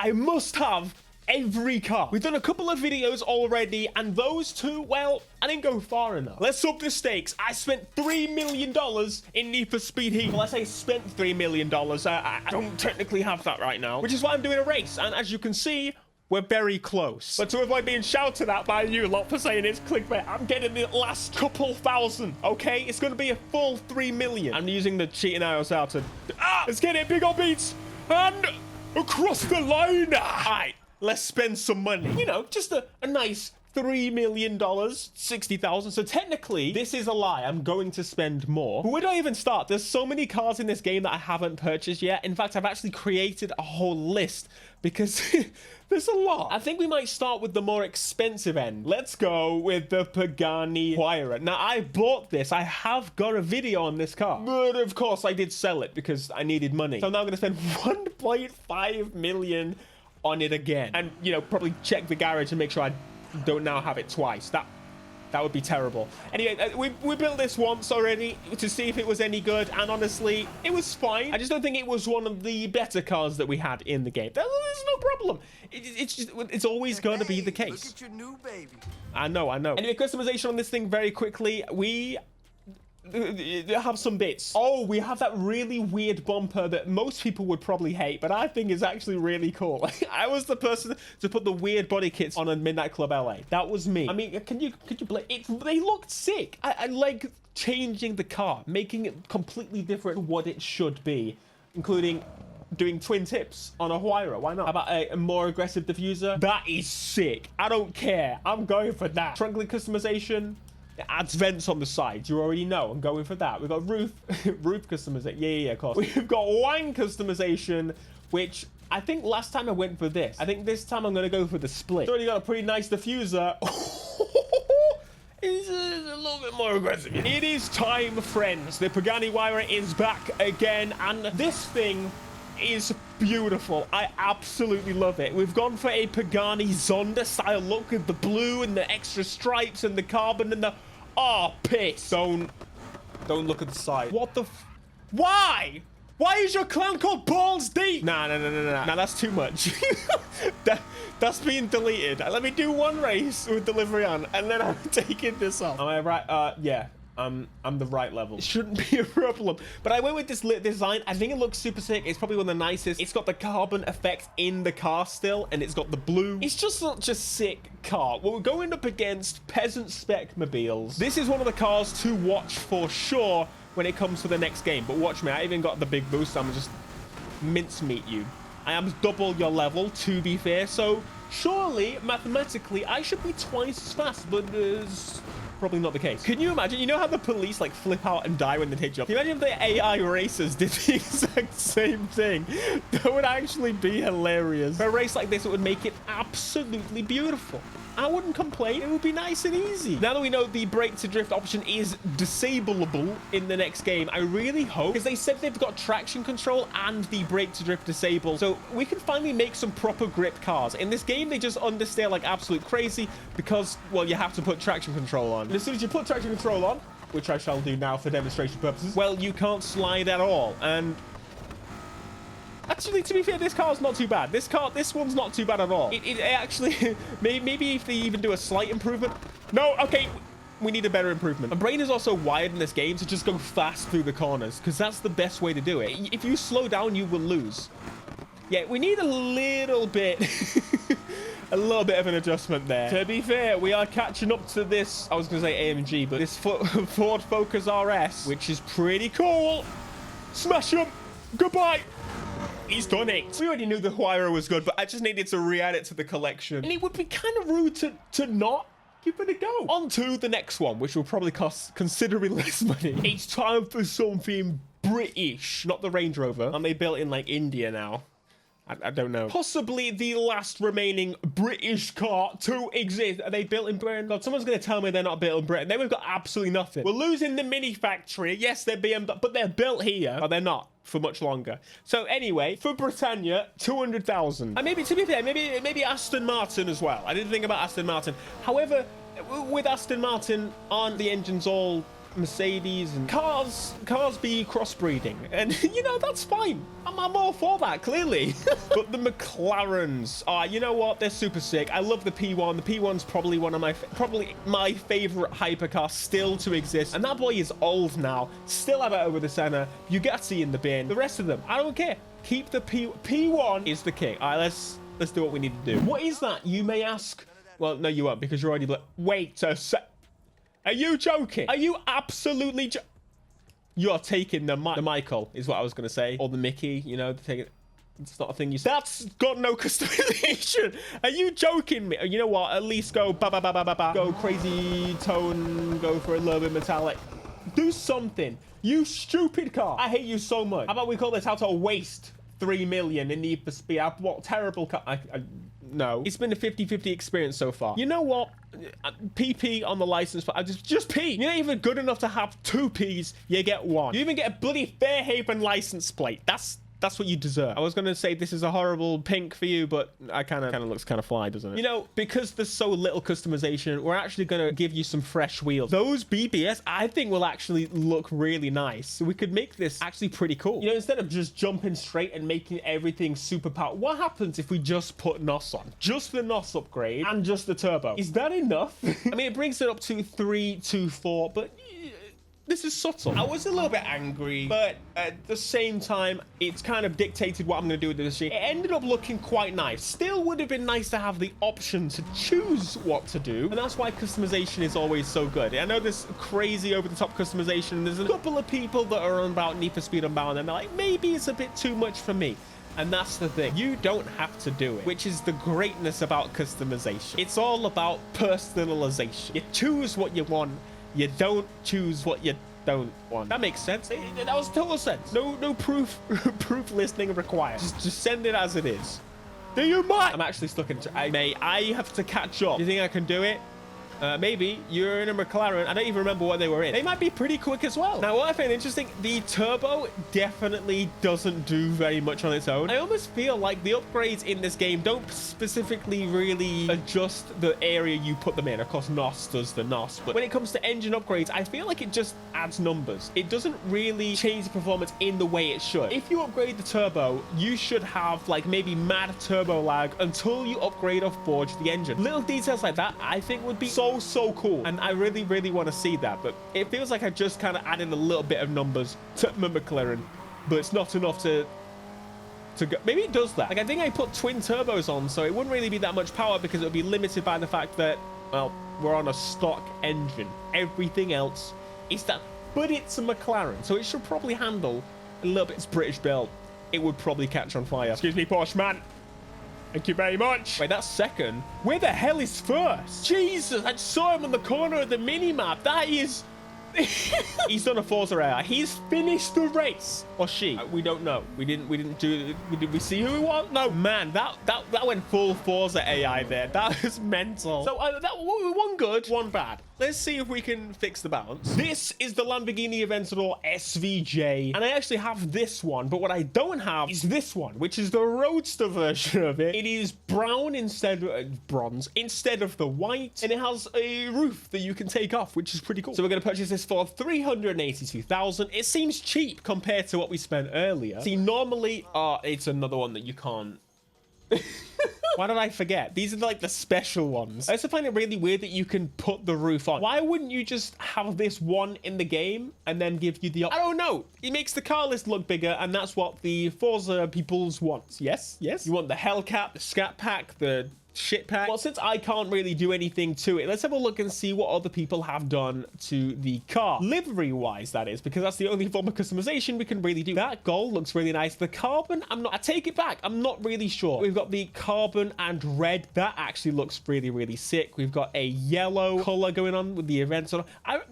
I must have every car. We've done a couple of videos already, and those two, well, I didn't go far enough. Let's up the stakes. I spent $3 million in Need for Speed Heat. Well, I say spent $3 million. I don't technically have that right now, which is why I'm doing a race. And as you can see, we're very close. But to avoid being shouted at by you lot for saying it's clickbait, I'm getting the last couple thousand, okay? It's going to be a full 3 million. I'm using the cheating arrows out to... let's get it, big old beats. And across the line. All right. Let's spend some money. You know, just a nice $3 million, 60,000. So technically, this is a lie. I'm going to spend more. But where do I even start? There's so many cars in this game that I haven't purchased yet. In fact, I've actually created a whole list because there's a lot. I think we might start with the more expensive end. Let's go with the Pagani Huayra. Now, I bought this. I have got a video on this car. But of course, I did sell it because I needed money. So I'm now going to spend 1.5 million on it again, and you know, probably check the garage and make sure I don't now have it twice. That would be terrible. Anyway, we built this once already to see if it was any good, and honestly, it was fine. I just don't think it was one of the better cars that we had in the game. There's no problem. It's always going to be the case. Look at your new baby. I know. Anyway, customization on this thing very quickly. We have some bits. Oh, we have that really weird bumper that most people would probably hate, but I think is actually really cool. I was the person to put the weird body kits on a Midnight Club LA. That was me. I mean, could you blame it? They looked sick. I like changing the car, making it completely different to what it should be, including doing twin tips on a Huayra. Why not? How about a more aggressive diffuser? That is sick. I don't care. I'm going for that. Trunk link customization. It adds vents on the sides. You already know. I'm going for that. We've got roof customization. Yeah, of course. We've got wang customization, which I think last time I went for this. I think this time I'm going to go for the split. It's already got a pretty nice diffuser. It's a little bit more aggressive. It is time, friends. The Pagani Huayra is back again, and this thing is beautiful. I absolutely love it. We've gone for a Pagani Zonda style look with the blue and the extra stripes and the carbon and the... Oh, piss. Don't look at the side. What the... Why? Why is your clown called Balls Deep? Nah, that's too much. That's being deleted. Let me do one race with delivery on, and then I'm taking this off. Am I right? Yeah. I'm the right level. It shouldn't be a problem. But I went with this lit design. I think it looks super sick. It's probably one of the nicest. It's got the carbon effect in the car still, and it's got the blue. It's just such a sick car. Well, we're going up against peasant spec mobiles. This is one of the cars to watch for sure when it comes to the next game. But watch me. I even got the big boost. I'm just mincemeat you. I am double your level, to be fair. So surely, mathematically, I should be twice as fast. But probably not the case. Can you imagine? You know how the police like flip out and die when they take you off? Can you imagine if the AI racers did the exact same thing? That would actually be hilarious. For a race like this, it would make it absolutely beautiful. I wouldn't complain. It would be nice and easy. Now that we know the brake to drift option is disableable in the next game, I really hope, because they said they've got traction control and the brake to drift disabled, so we can finally make some proper grip cars. In this game, they just understeer like absolute crazy because, well, you have to put traction control on. And as soon as you put traction control on, which I shall do now for demonstration purposes, well, you can't slide at all. And actually, to be fair, this car's not too bad. This one's not too bad at all. It actually, maybe if they even do a slight improvement. No, okay, we need a better improvement. My brain is also wired in this game to just go fast through the corners, because that's the best way to do it. If you slow down, you will lose. Yeah, we need a little bit, a little bit of an adjustment there. To be fair, we are catching up to this, I was going to say AMG, but this Ford Focus RS, which is pretty cool. Smash him. Goodbye. He's done it. We already knew the Huayra was good, but I just needed to re-add it to the collection. And it would be kind of rude to not give it a go. On to the next one, which will probably cost considerably less money. It's time for something British. Not the Range Rover. Aren't they built in like India now? I don't know. Possibly the last remaining British car to exist. Are they built in Britain? God, someone's going to tell me they're not built in Britain. Then we've got absolutely nothing. We're losing the mini factory. Yes, they're BMW, but they're built here. But they're not for much longer. So anyway, for Britannia, 200,000. And maybe, to be fair, maybe Aston Martin as well. I didn't think about Aston Martin. However, with Aston Martin, aren't the engines all Mercedes and cars be crossbreeding, and you know, that's fine. I'm all for that, clearly. But the McLarens, you know what, they're super sick. I love the P1. The P1's probably one of my favorite hypercar still to exist, and that boy is old now. Still have it over the center. Bugatti in the bin. The rest of them, I don't care. Keep the P1 is the king. All right, let's do what we need to do. What is that, you may ask? Well, no, you won't, because you're already wait a sec. Are you joking? Are you absolutely You're taking the Michael, is what I was going to say. Or the Mickey, you know, it's not a thing you say. That's got no customization. Are you joking me? You know what? At least go ba ba ba ba ba ba. Go crazy tone. Go for a little bit metallic. Do something. You stupid car. I hate you so much. How about we call this how to waste 3 million in Need for Speed? What terrible car. No, it's been a 50-50 experience so far. You know what? PP on the license, but I just P. You're not even good enough to have 2 Ps. You get 1. You even get a bloody Fairhaven license plate. That's what you deserve. I was going to say this is a horrible pink for you, but I kind of looks kind of fly, doesn't it? You know, because there's so little customization, we're actually going to give you some fresh wheels. Those BBS, I think, will actually look really nice. So we could make this actually pretty cool. You know, instead of just jumping straight and making everything super power, what happens if we just put NOS on? Just the NOS upgrade and just the turbo. Is that enough? I mean, it brings it up to 324, but this is subtle. I was a little bit angry, but at the same time, it's kind of dictated what I'm going to do with the machine. It ended up looking quite nice. Still would have been nice to have the option to choose what to do, and that's why customization is always so good. I know there's crazy over-the-top customization. There's a couple of people that are on about Need for Speed Unbound, and they're like, maybe it's a bit too much for me. And that's the thing. You don't have to do it, which is the greatness about customization. It's all about personalization. You choose what you want. You don't choose what you don't want. That makes sense. That was total sense. No proof listening required. Just send it as it is. Do you mind? I'm actually stuck in. I have to catch up. Do you think I can do it? Maybe. You're in a McLaren. I don't even remember what they were in. They might be pretty quick as well. Now, what I find interesting, the turbo definitely doesn't do very much on its own. I almost feel like the upgrades in this game don't specifically really adjust the area you put them in. Of course, NOS does the NOS, but when it comes to engine upgrades, I feel like it just adds numbers. It doesn't really change the performance in the way it should. If you upgrade the turbo, you should have like maybe mad turbo lag until you upgrade or forge the engine. Little details like that, I think, would be so cool, and I really want to see that. But it feels like I just kind of added a little bit of numbers to my McLaren, but it's not enough to go. Maybe it does that. Like, I think I put twin turbos on, so it wouldn't really be that much power because it would be limited by the fact that, well, we're on a stock engine. Everything else is that, but it's a McLaren, so it should probably handle a little bit. It's British built. It would probably catch on fire. Excuse me, Porsche man. Thank you very much. Wait, that's second. Where the hell is first? Jesus, I saw him on the corner of the mini-map. That is... He's done a Forza AI. He's finished the race. Or she. We don't know. We didn't do... Did we see who he was? No, man, that went full Forza AI there. That was mental. So one good, one bad. Let's see if we can fix the balance. This is the Lamborghini Aventador SVJ, and I actually have this one, but what I don't have is this one, which is the Roadster version of it. It is brown instead of bronze, instead of the white, and it has a roof that you can take off, which is pretty cool. So we're going to purchase this for 382,000. It seems cheap compared to what we spent earlier. See, normally, it's another one that you can't... Why did I forget? These are like the special ones. I also find it really weird that you can put the roof on. Why wouldn't you just have this one in the game and then give you the... I don't know. It makes the car list look bigger, and that's what the Forza peoples want. Yes, yes. You want the Hellcat, the Scat Pack, the shit pack. Well, since I can't really do anything to it, let's have a look and see what other people have done to the car. Livery wise, that is, because that's the only form of customization we can really do. That gold looks really nice. The carbon, I take it back. I'm not really sure. We've got the carbon and red. That actually looks really sick. We've got a yellow color going on with the Aventador.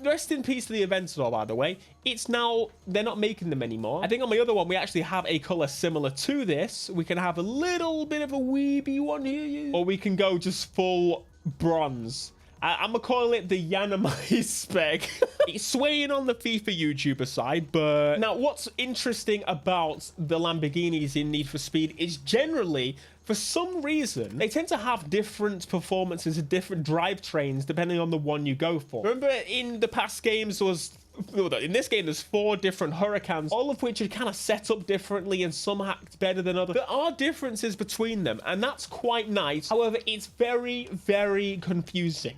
Rest in peace to the Aventador, by the way. It's now, they're not making them anymore. I think on my other one, we actually have a color similar to this. We can have a little bit of a weeby one here, or we can go just full bronze. I'm gonna call it the Yanamai spec. It's swaying on the FIFA YouTuber side, but now what's interesting about the Lamborghinis in Need for Speed is generally, for some reason, they tend to have different performances and different drivetrains depending on the one you go for. Remember in the past games, there was in this game, there's 4 different Hurricanes, all of which are kind of set up differently and some act better than others. There are differences between them, and that's quite nice. However, it's very, very confusing.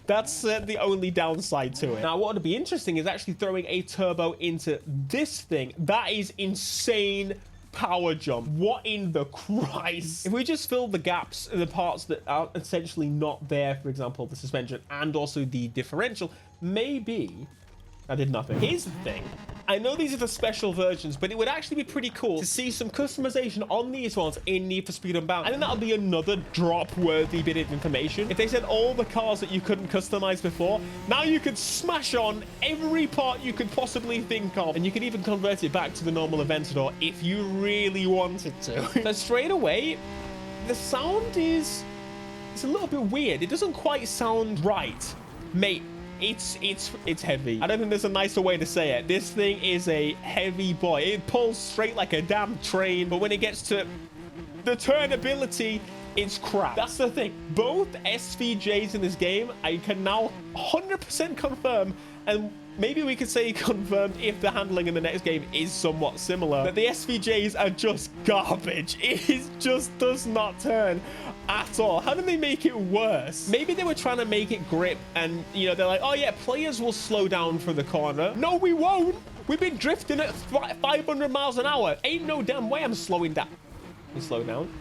That's the only downside to it. Now, what would be interesting is actually throwing a turbo into this thing. That is insane power jump. What in the Christ? If we just fill the gaps in the parts that are essentially not there, for example, the suspension and also the differential, maybe I did nothing. Here's the thing. I know these are the special versions, but it would actually be pretty cool to see some customization on these ones in Need for Speed Unbound. I think that'll be another drop-worthy bit of information. If they said all the cars that you couldn't customize before, now you could smash on every part you could possibly think of, and you could even convert it back to the normal Aventador if you really wanted to. So straight away, the sound it's a little bit weird. It doesn't quite sound right, mate. It's heavy. I don't think there's a nicer way to say it. This thing is a heavy boy. It pulls straight like a damn train, but when it gets to the turnability, it's crap. That's the thing. Both SVJs in this game, I can now 100% confirm, and maybe we could say confirmed if the handling in the next game is somewhat similar, that the SVJs are just garbage. It just does not turn at all. How did they make it worse? Maybe they were trying to make it grip, and you know, they're like, oh yeah, players will slow down for the corner. No, we won't. We've been drifting at 500 miles an hour. Ain't no damn way I'm slowing down. You slow down.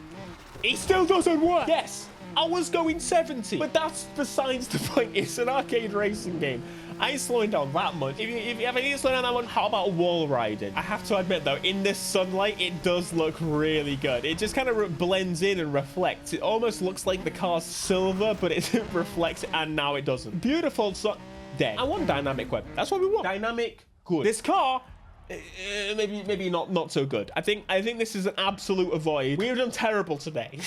It still doesn't work. Yes, I was going 70, but that's besides the point. It's an arcade racing game. I ain't slowing down that much. If I need to slow down that much, how about wall riding? I have to admit, though, in this sunlight, it does look really good. It just kind of blends in and reflects. It almost looks like the car's silver, but it reflects, and now it doesn't. Beautiful. So, there. I want dynamic web. That's what we want. Dynamic, good. This car, maybe not so good. I think this is an absolute avoid. We have done terrible today.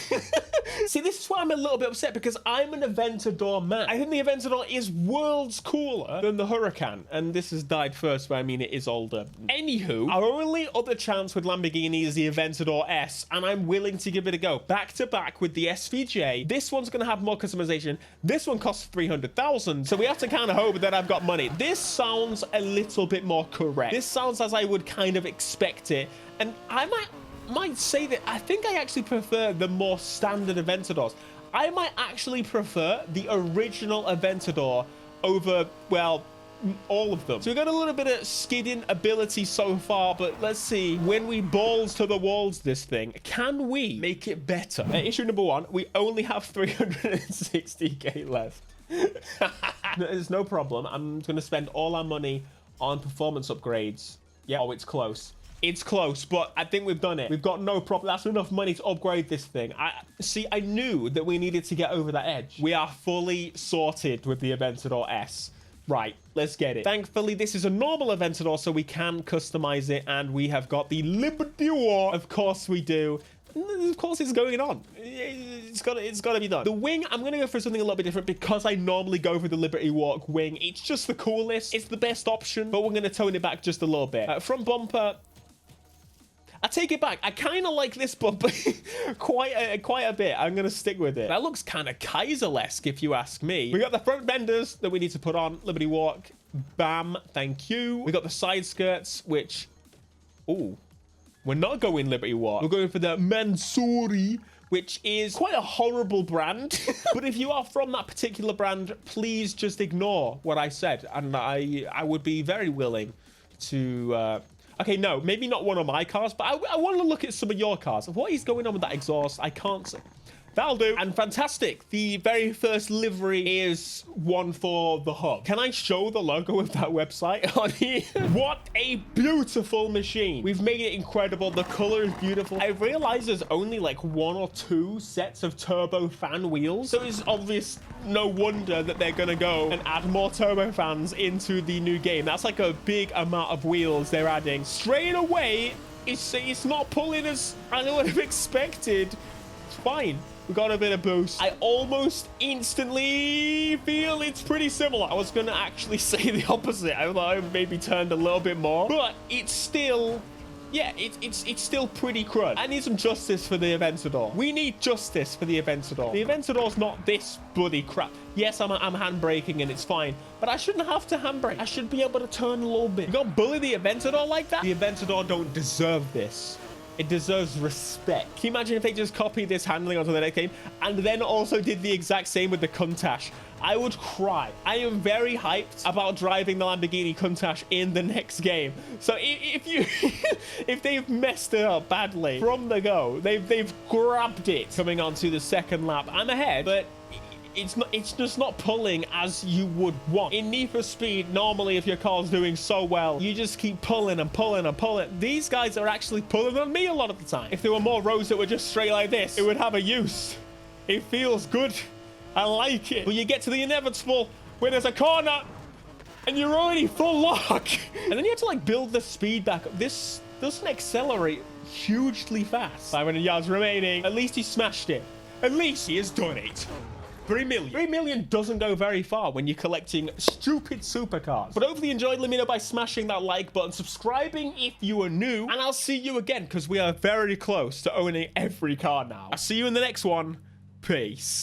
See, this is why I'm a little bit upset, because I'm an Aventador man. I think the Aventador is worlds cooler than the Huracan, and this has died first, but I mean, it is older. Anywho, our only other chance with Lamborghini is the Aventador S, and I'm willing to give it a go. Back to back with the SVJ. This one's going to have more customization. This one costs 300,000, so we have to kind of hope that I've got money. This sounds a little bit more correct. This sounds as I would kind of expect it, and I might say that I think I actually prefer the more standard Aventadors. I might actually prefer the original Aventador over, well, all of them. So we got a little bit of skidding ability so far, but let's see, when we balls to the walls this thing, can we make it better? Issue number 1, we only have 360k left. There's no problem. I'm going to spend all our money on performance upgrades. Yeah, oh, it's close. It's close, but I think we've done it. We've got no problem. That's enough money to upgrade this thing. I knew that we needed to get over that edge. We are fully sorted with the Aventador S. Right, let's get it. Thankfully, this is a normal Aventador, so we can customize it, and we have got the Liberty War. Of course we do. Of course it's going on. It's got to be done. The wing, I'm going to go for something a little bit different because I normally go for the Liberty Walk wing. It's just the coolest. It's the best option, but we're going to tone it back just a little bit. Front bumper, I take it back. I kind of like this bumper quite a bit. I'm going to stick with it. That looks kind of Kaiser-esque, if you ask me. We got the front benders that we need to put on. Liberty Walk. Bam. Thank you. We got the side skirts, which... Ooh. We're not going Liberty Walk. We're going for the Mansouri, which is quite a horrible brand. But if you are from that particular brand, please just ignore what I said. And I would be very willing to... Okay, no, maybe not one of my cars, but I want to look at some of your cars. What is going on with that exhaust? I can't say. That'll do. And fantastic. The very first livery is one for the hub. Can I show the logo of that website on here? What a beautiful machine. We've made it incredible. The color is beautiful. I realize there's only like 1 or 2 sets of turbo fan wheels. So it's obvious, no wonder that they're going to go and add more turbo fans into the new game. That's like a big amount of wheels they're adding. Straight away, it's not pulling as I would have expected. It's fine. We got a bit of boost. I almost instantly feel it's pretty similar. I was going to actually say the opposite. I thought I maybe turned a little bit more, but it's still yeah, it's still pretty crud. I need some justice for the Aventador. We need justice for the Aventador. The Aventador's not this bloody crap. Yes, I'm handbraking and it's fine, but I shouldn't have to handbrake. I should be able to turn a little bit. You don't bully the Aventador like that? The Aventador don't deserve this. It deserves respect. Can you imagine if they just copied this handling onto the next game and then also did the exact same with the Countach? I would cry. I am very hyped about driving the Lamborghini Countach in the next game. So if you if they've messed it up badly from the go, they've grabbed it coming onto the second lap. I'm ahead, but it's just not pulling as you would want. In Need for Speed, normally if your car's doing so well, you just keep pulling and pulling and pulling. These guys are actually pulling on me a lot of the time. If there were more roads that were just straight like this, it would have a use. It feels good. I like it. But you get to the inevitable where there's a corner and you're already full lock. And then you have to like build the speed back up. This doesn't accelerate hugely fast. 500 yards remaining. At least he smashed it. At least he has done it. 3 million. 3 million doesn't go very far when you're collecting stupid supercars. But hopefully you enjoyed. Let me know by smashing that like button, subscribing if you are new, and I'll see you again because we are very close to owning every car now. I'll see you in the next one. Peace.